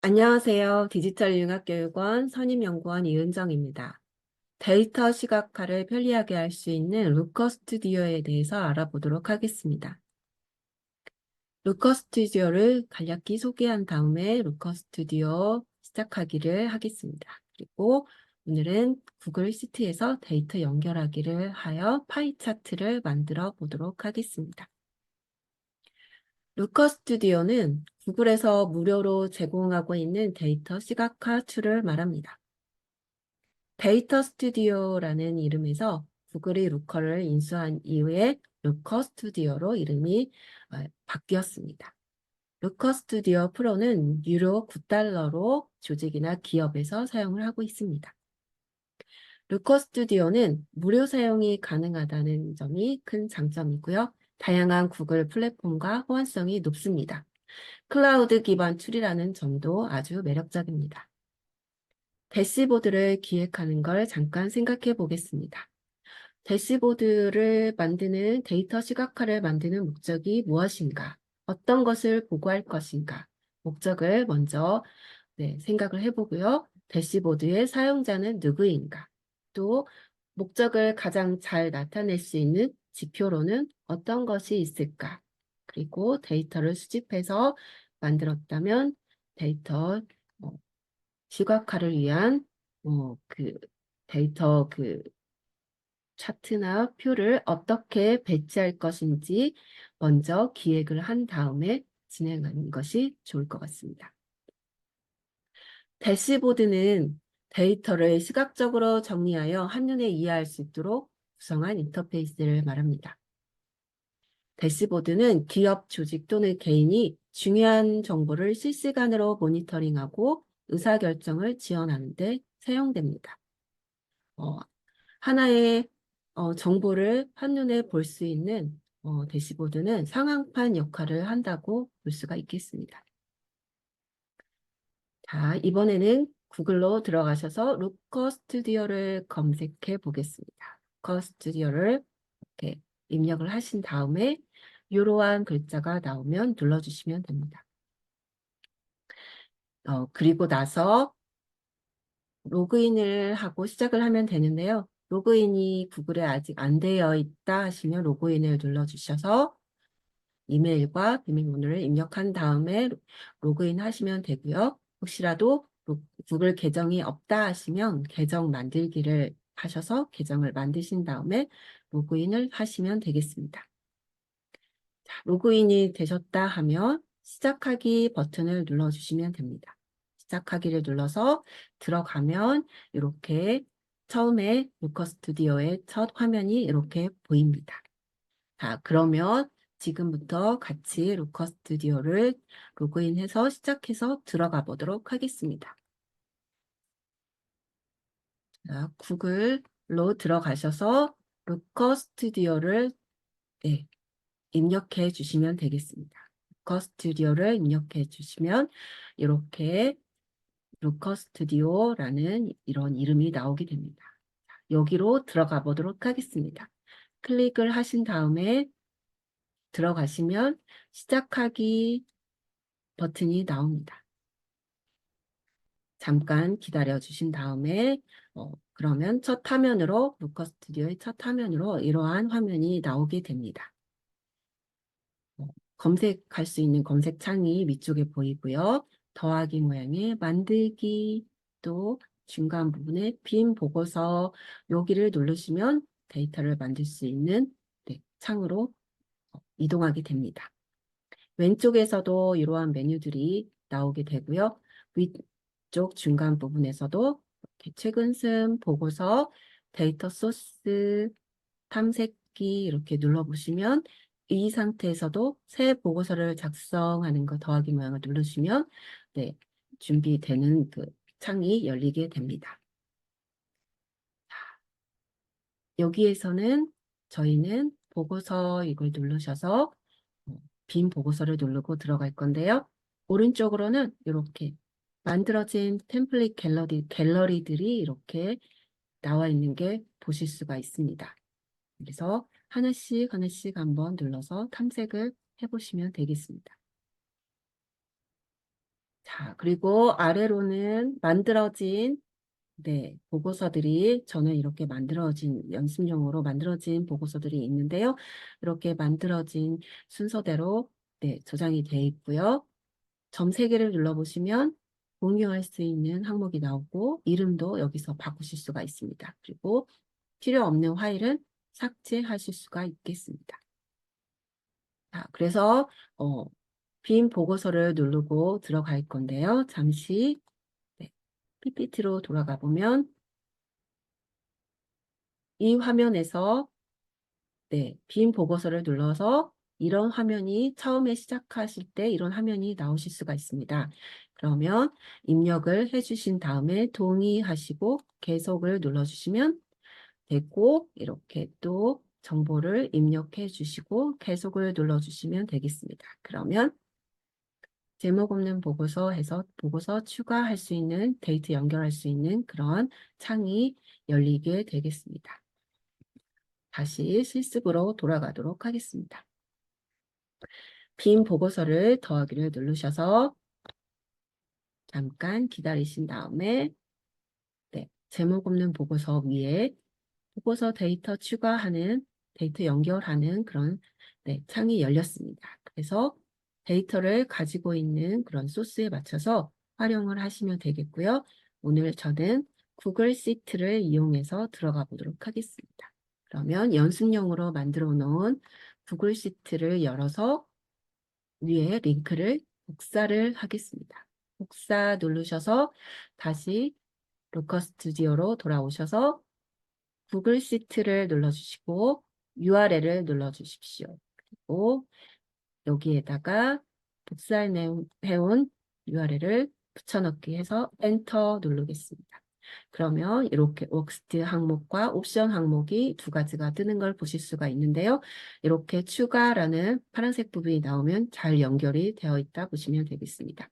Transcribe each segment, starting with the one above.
안녕하세요. 디지털융합교육원 선임연구원 이은정입니다. 데이터 시각화를 편리하게 할 수 있는 루커 스튜디오에 대해서 알아보도록 하겠습니다. 루커 스튜디오를 간략히 소개한 다음에 루커 스튜디오 시작하기를 하겠습니다. 그리고 오늘은 구글 시트에서 데이터 연결하기를 하여 파이 차트를 만들어 보도록 하겠습니다. 루커 스튜디오는 구글에서 무료로 제공하고 있는 데이터 시각화 툴을 말합니다. 데이터 스튜디오라는 이름에서 구글이 루커를 인수한 이후에 루커 스튜디오로 이름이 바뀌었습니다. 루커 스튜디오 프로는 유료 9달러로 조직이나 기업에서 사용을 하고 있습니다. 루커 스튜디오는 무료 사용이 가능하다는 점이 큰 장점이고요. 다양한 구글 플랫폼과 호환성이 높습니다. 클라우드 기반 툴이라는 점도 아주 매력적입니다. 대시보드를 기획하는 걸 잠깐 생각해 보겠습니다. 대시보드를 만드는 데이터 시각화를 만드는 목적이 무엇인가? 어떤 것을 보고할 것인가? 목적을 먼저 생각을 해보고요. 대시보드의 사용자는 누구인가? 또 목적을 가장 잘 나타낼 수 있는 지표로는 어떤 것이 있을까? 그리고 데이터를 수집해서 만들었다면 데이터 어, 시각화를 위한 그 데이터 차트나 표를 어떻게 배치할 것인지 먼저 기획을 한 다음에 진행하는 것이 좋을 것 같습니다. 대시보드는 데이터를 시각적으로 정리하여 한눈에 이해할 수 있도록 구성한 인터페이스를 말합니다. 대시보드는 기업, 조직 또는 개인이 중요한 정보를 실시간으로 모니터링하고 의사결정을 지원하는 데 사용됩니다. 어, 하나의 정보를 한눈에 볼 수 있는 대시보드는 상황판 역할을 한다고 볼 수가 있겠습니다. 자, 이번에는 구글로 들어가셔서 루커 스튜디오를 검색해 보겠습니다. 루커 스튜디오를 이렇게 입력을 하신 다음에 이러한 글자가 나오면 눌러주시면 됩니다. 그리고 나서 로그인을 하고 시작을 하면 되는데요. 로그인이 구글에 아직 안 되어 있다 하시면 로그인을 눌러주셔서 이메일과 비밀번호를 입력한 다음에 로그인 하시면 되고요. 혹시라도 구글 계정이 없다 하시면 계정 만들기를 하셔서 계정을 만드신 다음에 로그인을 하시면 되겠습니다. 자, 로그인이 되셨다 하면 시작하기 버튼을 눌러주시면 됩니다. 시작하기를 눌러서 들어가면 이렇게 처음에 루커 스튜디오의 첫 화면이 이렇게 보입니다. 자, 그러면 지금부터 같이 루커 스튜디오를 로그인해서 시작해서 들어가 보도록 하겠습니다. 자, 구글로 들어가셔서 루커 스튜디오를 입력해 주시면 되겠습니다. 루커 스튜디오를 입력해 주시면 이렇게 루커 스튜디오라는 이런 이름이 나오게 됩니다. 여기로 들어가 보도록 하겠습니다. 클릭을 하신 다음에 들어가시면 시작하기 버튼이 나옵니다. 잠깐 기다려 주신 다음에 그러면 첫 화면으로 루커 스튜디오의 첫 화면으로 이러한 화면이 나오게 됩니다. 검색할 수 있는 검색창이 위쪽에 보이고요. 더하기 모양의 만들기 또 중간 부분에 빈 보고서 여기를 누르시면 데이터를 만들 수 있는 창으로 이동하게 됩니다. 왼쪽에서도 이러한 메뉴들이 나오게 되고요. 위쪽 중간 부분에서도 이렇게 최근승 보고서, 데이터 소스, 탐색기 이렇게 눌러보시면 이 상태에서도 새 보고서를 작성하는 거 더하기 모양을 누르시면 준비되는 그 창이 열리게 됩니다. 여기에서는 저희는 보고서 이걸 누르셔서 빈 보고서를 누르고 들어갈 건데요. 오른쪽으로는 이렇게 만들어진 템플릿 갤러리들이 이렇게 나와 있는 게 보실 수가 있습니다. 그래서 하나씩 하나씩 한번 눌러서 탐색을 해보시면 되겠습니다. 자, 그리고 아래로는 만들어진 보고서들이 저는 이렇게 만들어진 연습용으로 만들어진 보고서들이 있는데요. 이렇게 만들어진 순서대로 저장이 되어 있고요. 점 3개를 눌러보시면 공유할 수 있는 항목이 나오고 이름도 여기서 바꾸실 수가 있습니다. 그리고 필요 없는 파일은 삭제하실 수가 있겠습니다. 자, 그래서 빈 보고서를 누르고 들어갈 건데요. 잠시 PPT로 돌아가 보면 이 화면에서 빈 보고서를 눌러서 이런 화면이 처음에 시작하실 때 이런 화면이 나오실 수가 있습니다. 그러면 입력을 해주신 다음에 동의하시고 계속을 눌러주시면 되고 이렇게 또 정보를 입력해 주시고 계속을 눌러주시면 되겠습니다. 그러면 제목 없는 보고서 해서 보고서 추가할 수 있는 데이트 연결할 수 있는 그런 창이 열리게 되겠습니다. 다시 실습으로 돌아가도록 하겠습니다. 빈 보고서를 더하기를 누르셔서 잠깐 기다리신 다음에 제목 없는 보고서 위에 보고서 데이터 추가하는 데이터 연결하는 그런 창이 열렸습니다. 그래서 데이터를 가지고 있는 그런 소스에 맞춰서 활용을 하시면 되겠고요. 오늘 저는 구글 시트를 이용해서 들어가 보도록 하겠습니다. 그러면 연습용으로 만들어 놓은 구글 시트를 열어서 위에 링크를 복사를 하겠습니다. 복사 누르셔서 다시 로커 스튜디오로 돌아오셔서 구글 시트를 눌러주시고 URL을 눌러주십시오. 그리고 여기에다가 복사해온 URL을 붙여넣기 해서 엔터 누르겠습니다. 그러면 이렇게 웍스트 항목과 옵션 항목이 2가지가 뜨는 걸 보실 수가 있는데요. 이렇게 추가라는 파란색 부분이 나오면 잘 연결이 되어 있다 보시면 되겠습니다.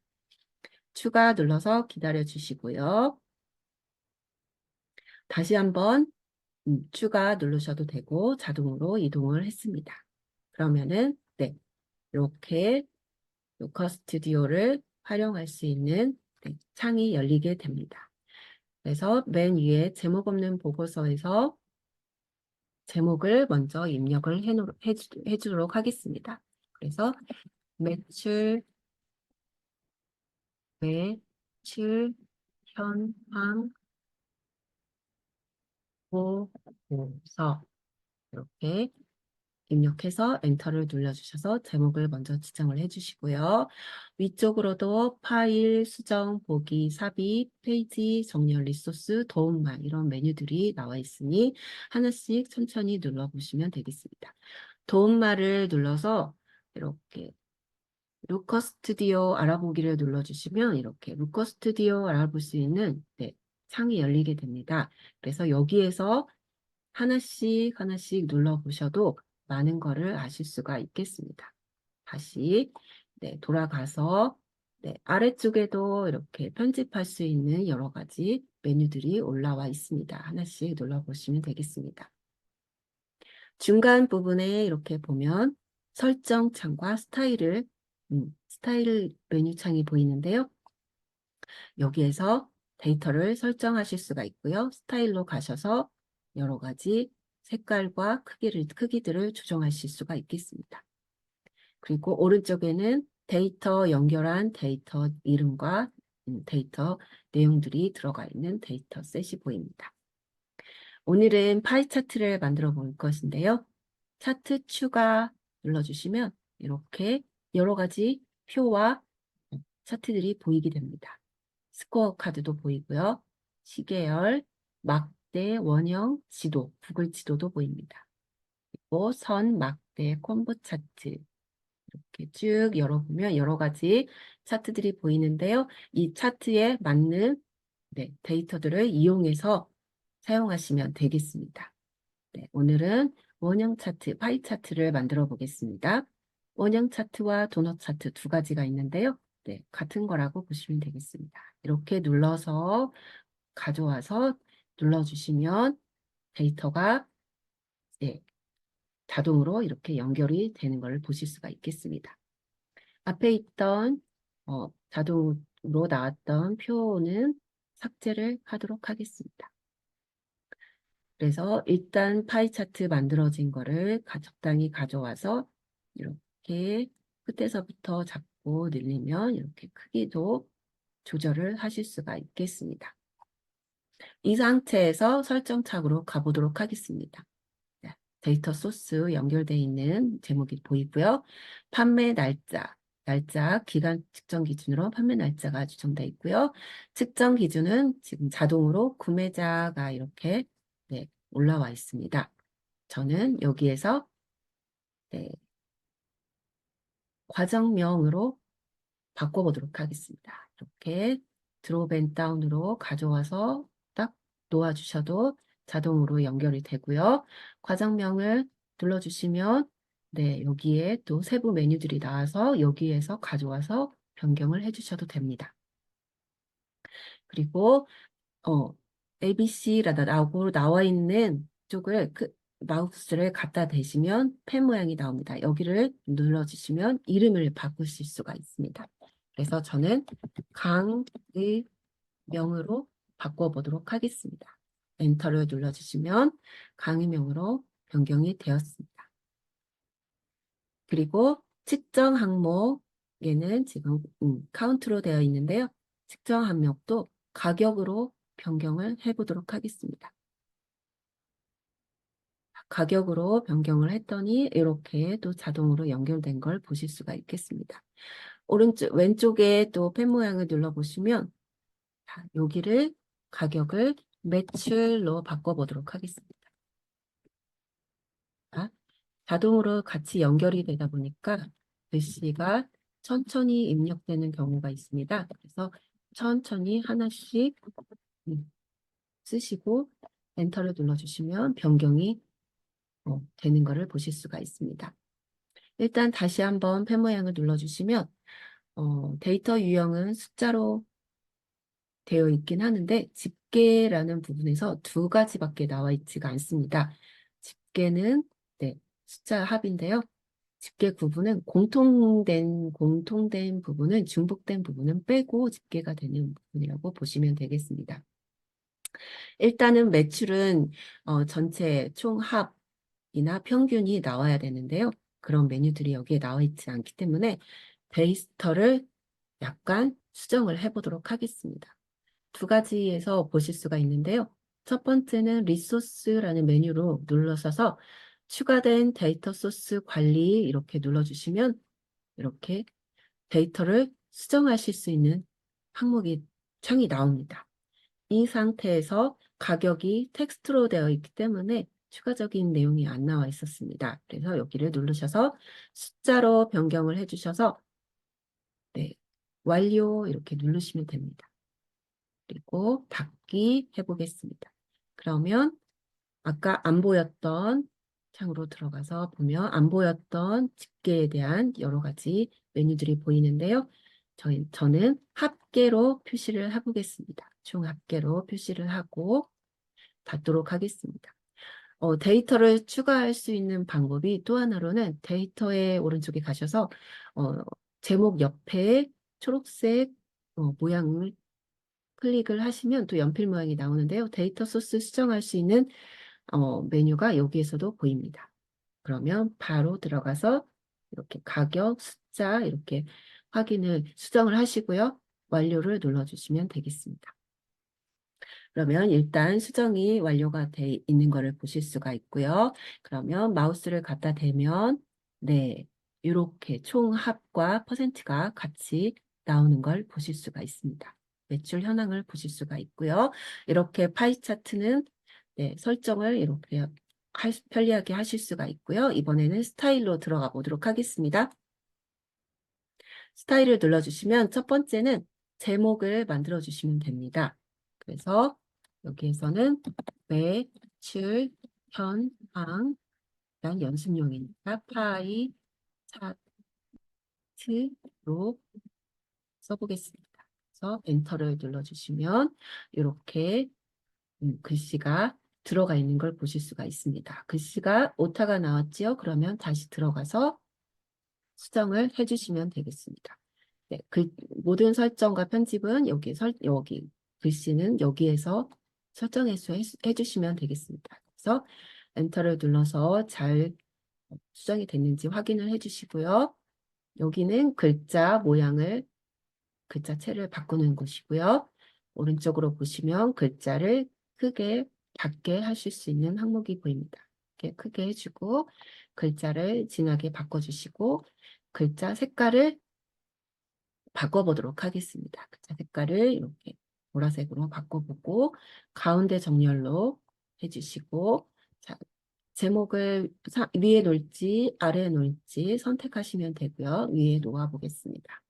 추가 눌러서 기다려 주시고요. 다시 한번 추가 누르셔도 되고 자동으로 이동을 했습니다. 그러면은 이렇게 로커 스튜디오를 활용할 수 있는 창이 열리게 됩니다. 그래서 맨 위에 제목 없는 보고서에서 제목을 먼저 입력을 해주도록 하겠습니다. 그래서 매출, 매출, 현황, 보고서 이렇게 입력해서 엔터를 눌러주셔서 제목을 먼저 지정을 해주시고요. 위쪽으로도 파일, 수정, 보기, 삽입, 페이지, 정렬, 리소스, 도움말 이런 메뉴들이 나와 있으니 하나씩 천천히 눌러보시면 되겠습니다. 도움말을 눌러서 이렇게 루커 스튜디오 알아보기를 눌러주시면 이렇게 루커 스튜디오 알아볼 수 있는 창이 열리게 됩니다. 그래서 여기에서 하나씩 하나씩 눌러보셔도 많은 거를 아실 수가 있겠습니다. 다시 돌아가서 아래쪽에도 이렇게 편집할 수 있는 여러 가지 메뉴들이 올라와 있습니다. 하나씩 눌러보시면 되겠습니다. 중간 부분에 이렇게 보면 설정 창과 스타일 메뉴 창이 보이는데요. 여기에서 데이터를 설정하실 수가 있고요. 스타일로 가셔서 여러 가지 색깔과 크기들을 조정하실 수가 있겠습니다. 그리고 오른쪽에는 데이터 연결한 데이터 이름과 데이터 내용들이 들어가 있는 데이터 셋이 보입니다. 오늘은 파이 차트를 만들어 볼 것인데요. 차트 추가 눌러주시면 이렇게 여러 가지 표와 차트들이 보이게 됩니다. 스코어 카드도 보이고요. 시계열, 막대, 원형, 지도, 구글 지도도 보입니다. 그리고 선, 막대, 콤보 차트 이렇게 쭉 열어보면 여러 가지 차트들이 보이는데요. 이 차트에 맞는 데이터들을 이용해서 사용하시면 되겠습니다. 오늘은 원형 차트, 파이 차트를 만들어 보겠습니다. 원형 차트와 도넛 차트 2가지가 있는데요. 같은 거라고 보시면 되겠습니다. 이렇게 눌러서 가져와서 눌러주시면 데이터가 자동으로 이렇게 연결이 되는 걸 보실 수가 있겠습니다. 앞에 있던 자동 나왔던 표는 삭제를 하도록 하겠습니다. 그래서 일단 파이 차트 만들어진 거를 적당히 가져와서 이렇게 끝에서부터 잡고 늘리면 이렇게 크기도 조절을 하실 수가 있겠습니다. 이 상태에서 설정 탑으로 가보도록 하겠습니다. 자, 데이터 소스 연결되어 있는 제목이 보이고요. 판매 날짜, 기간 측정 기준으로 판매 날짜가 지정되어 있고요. 측정 기준은 지금 자동으로 구매자가 이렇게 네, 올라와 있습니다. 저는 여기에서 네, 과정명으로 바꿔보도록 하겠습니다. 이렇게 드롭 앤 다운으로 가져와서 딱 놓아주셔도 자동으로 연결이 되고요. 과정명을 눌러주시면 네, 여기에 또 세부 메뉴들이 나와서 여기에서 가져와서 변경을 해주셔도 됩니다. 그리고 ABC라고 나와 있는 쪽을 마우스를 갖다 대시면 펜 모양이 나옵니다. 여기를 눌러주시면 이름을 바꾸실 수가 있습니다. 그래서 저는 강의명으로 바꿔보도록 하겠습니다. 엔터를 눌러주시면 강의명으로 변경이 되었습니다. 그리고 측정 항목에는 지금 카운트로 되어 있는데요. 측정 항목도 가격으로 변경을 해보도록 하겠습니다. 가격으로 변경을 했더니 이렇게 또 자동으로 연결된 걸 보실 수가 있겠습니다. 왼쪽에 또 펜 모양을 눌러보시면 여기를 가격을 매출로 바꿔보도록 하겠습니다. 자동으로 같이 연결이 되다 보니까 글씨가 천천히 입력되는 경우가 있습니다. 그래서 천천히 하나씩 쓰시고 엔터를 눌러주시면 변경이 되는 것을 보실 수가 있습니다. 일단 다시 한번 펜 모양을 눌러주시면 데이터 유형은 숫자로 되어 있긴 하는데 집계라는 부분에서 두 가지밖에 나와 있지가 않습니다. 집계는 네, 숫자 합인데요. 집계 구분은 공통된 부분은 중복된 부분은 빼고 집계가 되는 부분이라고 보시면 되겠습니다. 일단은 매출은 전체 총합이나 평균이 나와야 되는데요. 그런 메뉴들이 여기에 나와 있지 않기 때문에 데이터를 약간 수정을 해보도록 하겠습니다. 두 가지에서 보실 수가 있는데요. 첫 번째는 리소스라는 메뉴로 눌러서서 추가된 데이터 소스 관리 이렇게 눌러주시면 이렇게 데이터를 수정하실 수 있는 창이 나옵니다. 이 상태에서 가격이 텍스트로 되어 있기 때문에 추가적인 내용이 안 나와 있었습니다. 그래서 여기를 누르셔서 숫자로 변경을 해주셔서 네, 완료 이렇게 누르시면 됩니다. 그리고 닫기 해보겠습니다. 그러면 아까 안 보였던 창으로 들어가서 보면 안 보였던 집계에 대한 여러 가지 메뉴들이 보이는데요. 저는 합계로 표시를 해보겠습니다. 총 합계로 표시를 하고 닫도록 하겠습니다. 데이터를 추가할 수 있는 방법이 또 하나로는 데이터의 오른쪽에 가셔서 제목 옆에 초록색 모양을 클릭을 하시면 또 연필 모양이 나오는데요. 데이터 소스 수정할 수 있는 메뉴가 여기에서도 보입니다. 그러면 바로 들어가서 이렇게 가격, 숫자 이렇게 수정을 하시고요. 완료를 눌러주시면 되겠습니다. 그러면 일단 수정이 완료가 돼 있는 것을 보실 수가 있고요. 그러면 마우스를 갖다 대면 네, 이렇게 총합과 퍼센트가 같이 나오는 걸 보실 수가 있습니다. 매출 현황을 보실 수가 있고요. 이렇게 파이 차트는 네, 설정을 이렇게 편리하게 하실 수가 있고요. 이번에는 스타일로 들어가 보도록 하겠습니다. 스타일을 눌러주시면 첫 번째는 제목을 만들어 주시면 됩니다. 그래서 여기에서는 매출 현황 난 연습용이니까 파이 차트로 써보겠습니다. 그래서 엔터를 눌러주시면 이렇게 글씨가 들어가 있는 걸 보실 수가 있습니다. 글씨가 오타가 나왔지요? 그러면 다시 들어가서 수정을 해주시면 되겠습니다. 네, 모든 설정과 편집은 여기 글씨는 여기에서 해주시면 되겠습니다. 그래서 엔터를 눌러서 잘 수정이 됐는지 확인을 해주시고요. 여기는 글자체를 바꾸는 곳이고요. 오른쪽으로 보시면 글자를 크게, 작게 하실 수 있는 항목이 보입니다. 이렇게 크게 해주고 글자를 진하게 바꿔주시고 글자 색깔을 바꿔보도록 하겠습니다. 글자 색깔을 이렇게 보라색으로 바꿔보고 가운데 정렬로 해주시고 자, 제목을 위에 놓을지 아래에 놓을지 선택하시면 되고요. 위에 놓아 보겠습니다.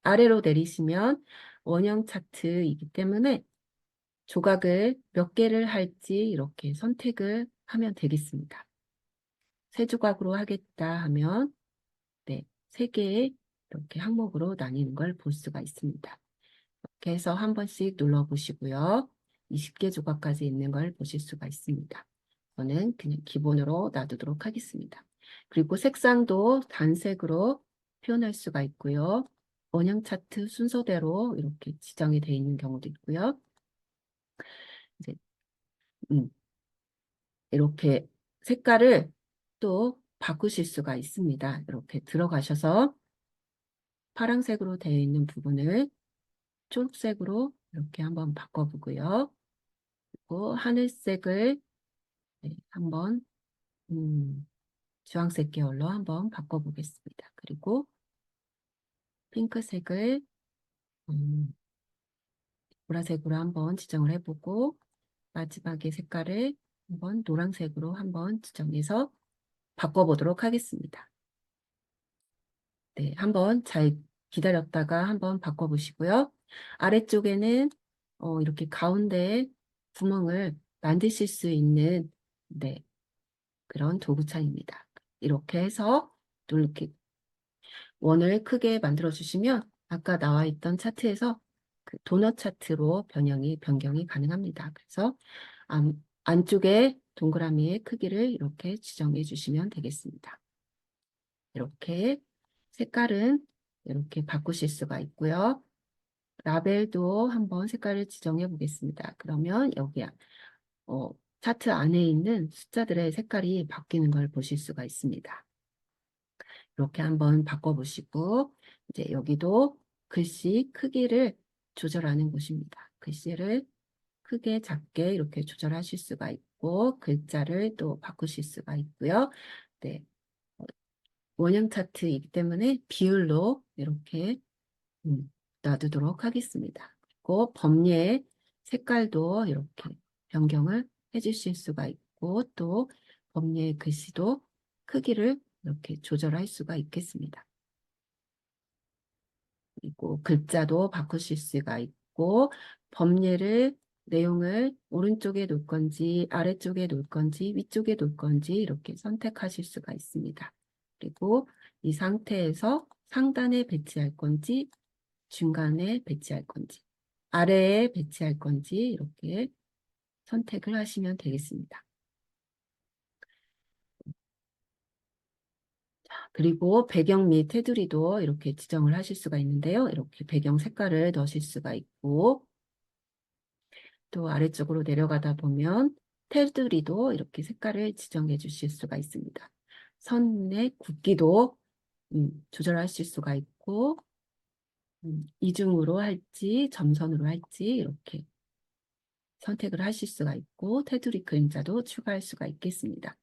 아래로 내리시면 원형 차트이기 때문에 조각을 몇 개를 할지 이렇게 선택을 하면 되겠습니다. 세 조각으로 하겠다 하면 네, 세 개의 이렇게 항목으로 나뉘는 걸 볼 수가 있습니다. 이렇게 해서 한 번씩 눌러보시고요. 20개 조각까지 있는 걸 보실 수가 있습니다. 저는 그냥 기본으로 놔두도록 하겠습니다. 그리고 색상도 단색으로 표현할 수가 있고요. 원형 차트 순서대로 이렇게 지정이 되어 있는 경우도 있고요. 이제 음, 이렇게 색깔을 또 바꾸실 수가 있습니다. 이렇게 들어가셔서 파란색으로 되어 있는 부분을 초록색으로 이렇게 한번 바꿔보고요. 그리고 하늘색을 네, 한번 주황색 계열로 한번 바꿔보겠습니다. 그리고 핑크색을 음, 보라색으로 한번 지정을 해보고 마지막에 색깔을 한번 노란색으로 한번 지정해서 바꿔보도록 하겠습니다. 네, 한번 잘 기다렸다가 한번 바꿔보시고요. 아래쪽에는 이렇게 가운데에 구멍을 만드실 수 있는 네, 그런 도구창입니다. 이렇게 해서 또 이렇게 원을 크게 만들어 주시면 아까 나와 있던 차트에서 그 도넛 차트로 변경이 가능합니다. 그래서 안쪽에 동그라미의 크기를 이렇게 지정해 주시면 되겠습니다. 이렇게 색깔은 이렇게 바꾸실 수가 있고요. 라벨도 한번 색깔을 지정해 보겠습니다. 그러면 여기 어, 차트 안에 있는 숫자들의 색깔이 바뀌는 걸 보실 수가 있습니다. 이렇게 한번 바꿔보시고 이제 여기도 글씨 크기를 조절하는 곳입니다. 글씨를 크게 작게 이렇게 조절하실 수가 있고 글자를 또 바꾸실 수가 있고요. 네, 원형 차트이기 때문에 비율로 이렇게 놔두도록 하겠습니다. 그리고 범위의 색깔도 이렇게 변경을 해주실 수가 있고 또 범위의 글씨도 크기를 이렇게 조절할 수가 있겠습니다. 그리고 글자도 바꾸실 수가 있고 내용을 오른쪽에 놓을 건지 아래쪽에 놓을 건지 위쪽에 놓을 건지 이렇게 선택하실 수가 있습니다. 그리고 이 상태에서 상단에 배치할 건지 중간에 배치할 건지 아래에 배치할 건지 이렇게 선택을 하시면 되겠습니다. 그리고 배경 및 테두리도 이렇게 지정을 하실 수가 있는데요. 이렇게 배경 색깔을 넣으실 수가 있고 또 아래쪽으로 내려가다 보면 테두리도 이렇게 색깔을 지정해 주실 수가 있습니다. 선의 굵기도 조절하실 수가 있고 이중으로 할지 점선으로 할지 이렇게 선택을 하실 수가 있고 테두리 그림자도 추가할 수가 있겠습니다.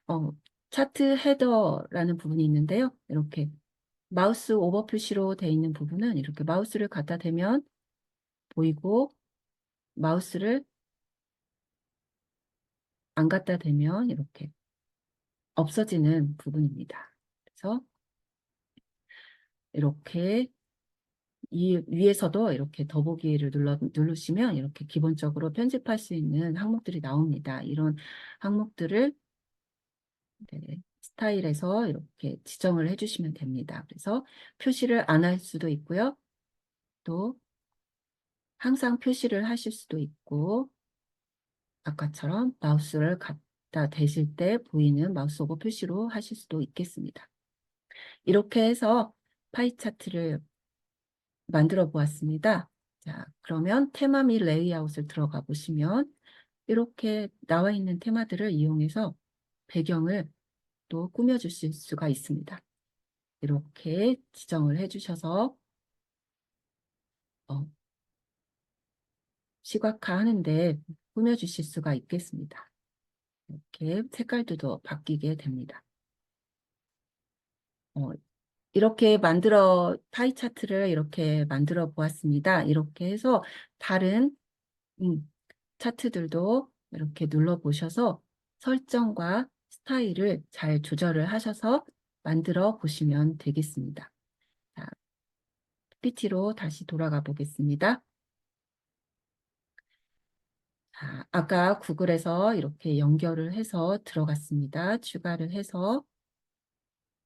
어, 차트 헤더라는 부분이 있는데요. 이렇게 마우스 오버 표시로 되어 있는 부분은 이렇게 마우스를 갖다 대면 보이고 마우스를 안 갖다 대면 이렇게 없어지는 부분입니다. 그래서 이렇게 이 위에서도 이렇게 더보기를 누르시면 이렇게 기본적으로 편집할 수 있는 항목들이 나옵니다. 이런 항목들을 네, 스타일에서 이렇게 지정을 해주시면 됩니다. 그래서 표시를 안 할 수도 있고요. 또 항상 표시를 하실 수도 있고 아까처럼 마우스를 갖다 대실 때 보이는 마우스 오버 표시로 하실 수도 있겠습니다. 이렇게 해서 파이 차트를 만들어 보았습니다. 자, 그러면 테마 및 레이아웃을 들어가 보시면 이렇게 나와 있는 테마들을 이용해서 배경을 또 꾸며주실 수가 있습니다. 이렇게 지정을 해주셔서 어, 시각화하는데 꾸며주실 수가 있겠습니다. 이렇게 색깔도 바뀌게 됩니다. 어, 이렇게 파이 차트를 이렇게 만들어 보았습니다. 이렇게 해서 다른 음, 차트들도 이렇게 눌러 보셔서 설정과 스타일을 잘 조절을 하셔서 만들어 보시면 되겠습니다. 자, PPT로 다시 돌아가 보겠습니다. 자, 아까 구글에서 이렇게 연결을 해서 들어갔습니다. 추가를 해서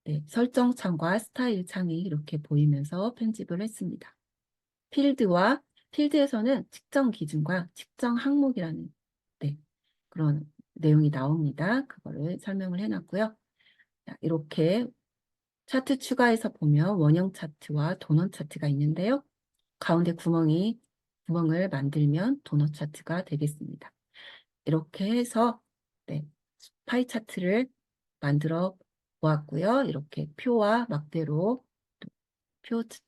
네, 설정 창과 스타일 창이 이렇게 보이면서 편집을 했습니다. 필드에서는 측정 기준과 측정 항목이라는 네, 그런 내용이 나옵니다. 그거를 설명을 해놨고요. 자, 이렇게 차트 추가해서 보면 원형 차트와 도넛 차트가 있는데요. 가운데 구멍을 만들면 도넛 차트가 되겠습니다. 이렇게 해서 네, 파이 차트를 만들어 보았고요. 이렇게 표와 막대로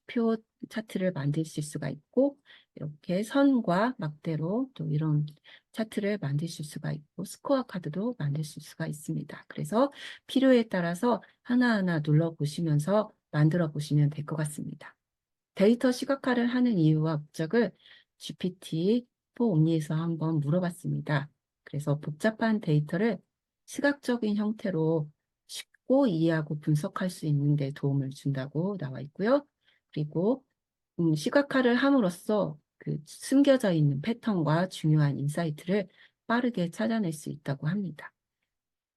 표 차트를 만드실 수가 있고 이렇게 선과 막대로 또 이런 차트를 만드실 수가 있고 스코어 카드도 만드실 수가 있습니다. 그래서 필요에 따라서 하나하나 눌러보시면서 만들어 보시면 될 것 같습니다. 데이터 시각화를 하는 이유와 목적을 GPT-4 옴니에서 한번 물어봤습니다. 그래서 복잡한 데이터를 시각적인 형태로 쉽고 이해하고 분석할 수 있는 데 도움을 준다고 나와 있고요. 그리고 시각화를 함으로써 그 숨겨져 있는 패턴과 중요한 인사이트를 빠르게 찾아낼 수 있다고 합니다.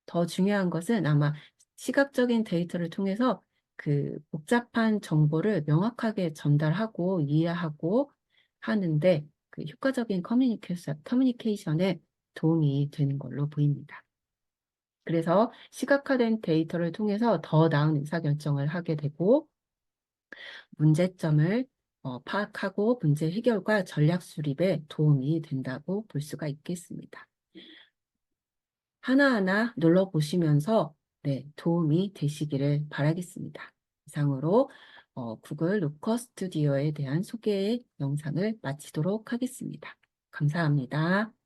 더 중요한 것은 아마 시각적인 데이터를 통해서 그 복잡한 정보를 명확하게 전달하고 이해하고 하는데 그 효과적인 커뮤니케이션에 도움이 되는 걸로 보입니다. 그래서 시각화된 데이터를 통해서 더 나은 의사결정을 하게 되고 문제점을 파악하고 문제 해결과 전략 수립에 도움이 된다고 볼 수가 있겠습니다. 하나하나 눌러보시면서 네, 도움이 되시기를 바라겠습니다. 이상으로 구글 루커 스튜디오에 대한 소개 영상을 마치도록 하겠습니다. 감사합니다.